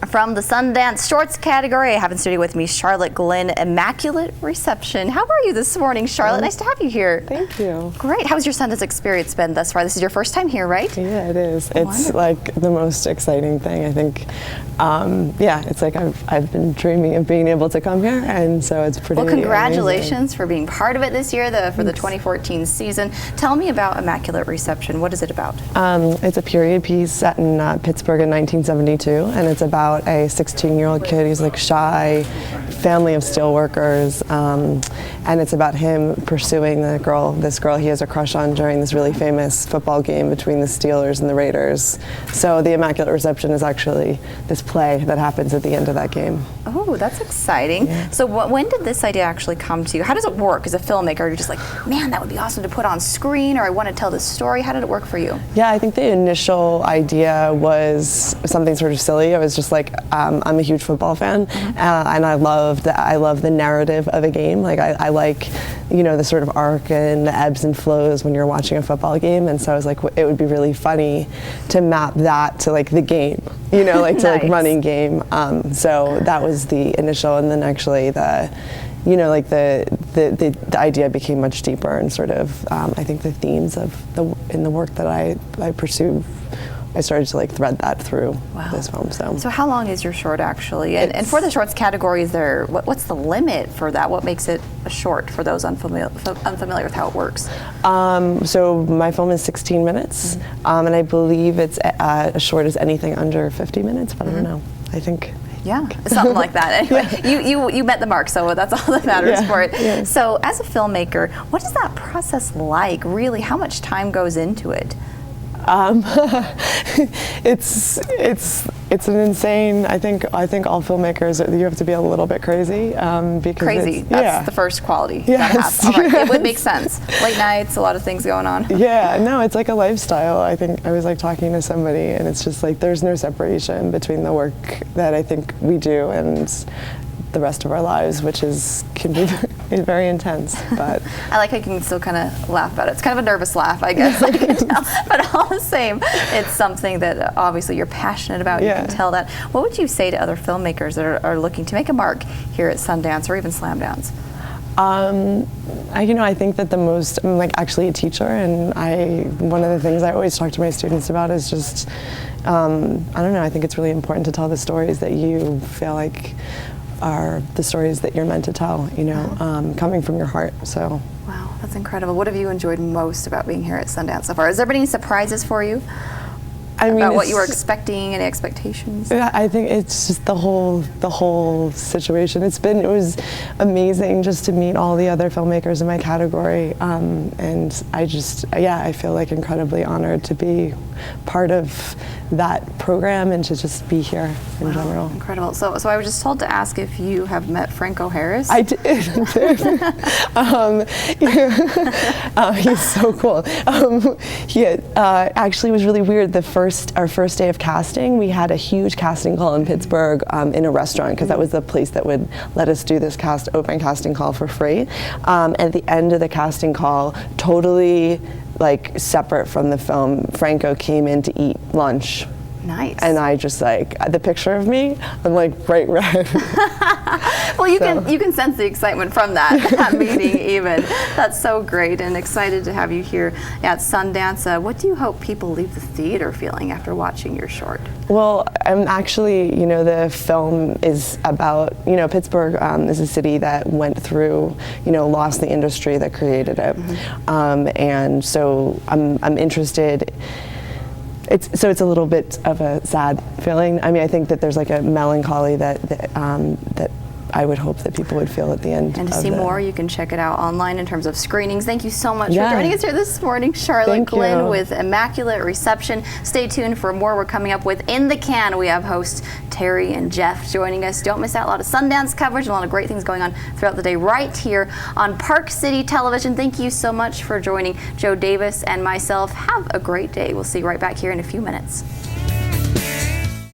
From the Sundance Shorts category, I have in studio with me Charlotte Glenn, Immaculate Reception. How are you this morning, Charlotte? Nice to have you here. Thank you. Great. How's your Sundance experience been thus far? This is your first time here, right? Yeah, it is. It's like the most exciting thing, I think. Yeah, it's like I've been dreaming of being able to come here, and so it's pretty Well, congratulations amazing. for being part of it this year, for the 2014 season. Tell me about Immaculate Reception. What is it about? It's a period piece set in Pittsburgh in 1972, and it's about a 16-year-old kid who's like shy, family of steelworkers, and it's about him pursuing this girl he has a crush on during this really famous football game between the Steelers and the Raiders. So the Immaculate Reception is actually this play that happens at the end of that game. Oh, that's exciting. Yeah. So when did this idea actually come to you? How does it work as a filmmaker? Are you just like, man, that would be awesome to put on screen, or I want to tell this story? How did it work for you? Yeah, I think the initial idea was something sort of silly. I was just like, I'm a huge football fan, and I love the narrative of a game. Like I like, the sort of arc and the ebbs and flows when you're watching a football game. And so I was like, it would be really funny to map that to like the game, like to Nice. like running game. So that was the initial, and then actually the idea became much deeper, and sort of I think the themes in the work that I pursue, I started to like thread that through this film. So how long is your short actually? And for the shorts category, what's the limit for that? What makes it a short for those unfamiliar with how it works? So my film is 16 minutes, and I believe it's as short as anything under 50 minutes, but I don't know. I think. Yeah, something like that. Anyway, you met the mark, so that's all that matters for it. Yeah. So as a filmmaker, what is that process like? Really, how much time goes into it? It's an insane. I think all filmmakers, you have to be a little bit crazy because crazy. That's the first quality. Yes, all right. yes. It would make sense. Late nights, a lot of things going on. Yeah, no, it's like a lifestyle. I think I was like talking to somebody, and it's just like there's no separation between the work that I think we do and the rest of our lives, which can be very intense. But I like how you can still kind of laugh about it. It's kind of a nervous laugh, I guess, I can tell. But all the same, it's something that obviously you're passionate about. You can tell that. What would you say to other filmmakers that are looking to make a mark here at Sundance or even Slamdance? I think that I'm like actually a teacher, and one of the things I always talk to my students about is just, I don't know, I think it's really important to tell the stories that you feel like are the stories that you're meant to tell, coming from your heart. So. Wow, that's incredible. What have you enjoyed most about being here at Sundance so far? Has there been any surprises for you? About what you were expecting, any expectations? Yeah, I think it's just the whole situation. It was amazing just to meet all the other filmmakers in my category, and I feel like incredibly honored to be part of that program and to just be here in general. Incredible. So I was just told to ask if you have met Franco Harris. I did. He's so cool. He actually was really weird. Our first day of casting, we had a huge casting call in Pittsburgh in a restaurant, because that was the place that would let us do this open casting call for free. At the end of the casting call, totally like separate from the film, Franco came in to eat lunch. Nice. And I just the picture of me, I'm like bright red. Well, you can sense the excitement from that meeting even. That's so great, and excited to have you here at Sundance. What do you hope people leave the theater feeling after watching your short? Well, I'm actually, the film is about, Pittsburgh is a city that went through, lost the industry that created it. And so I'm interested. It's a little bit of a sad feeling. I mean, I think that there's like a melancholy that I would hope that people would feel at the end. And to see more, you can check it out online in terms of screenings. Thank you so much for joining us here this morning, Charlotte Glenn with Immaculate Reception. Stay tuned for more. We're coming up with In the Can. We have hosts Terry and Jeff joining us. Don't miss out. A lot of Sundance coverage and a lot of great things going on throughout the day right here on Park City Television. Thank you so much for joining Joe Davis and myself. Have a great day. We'll see you right back here in a few minutes.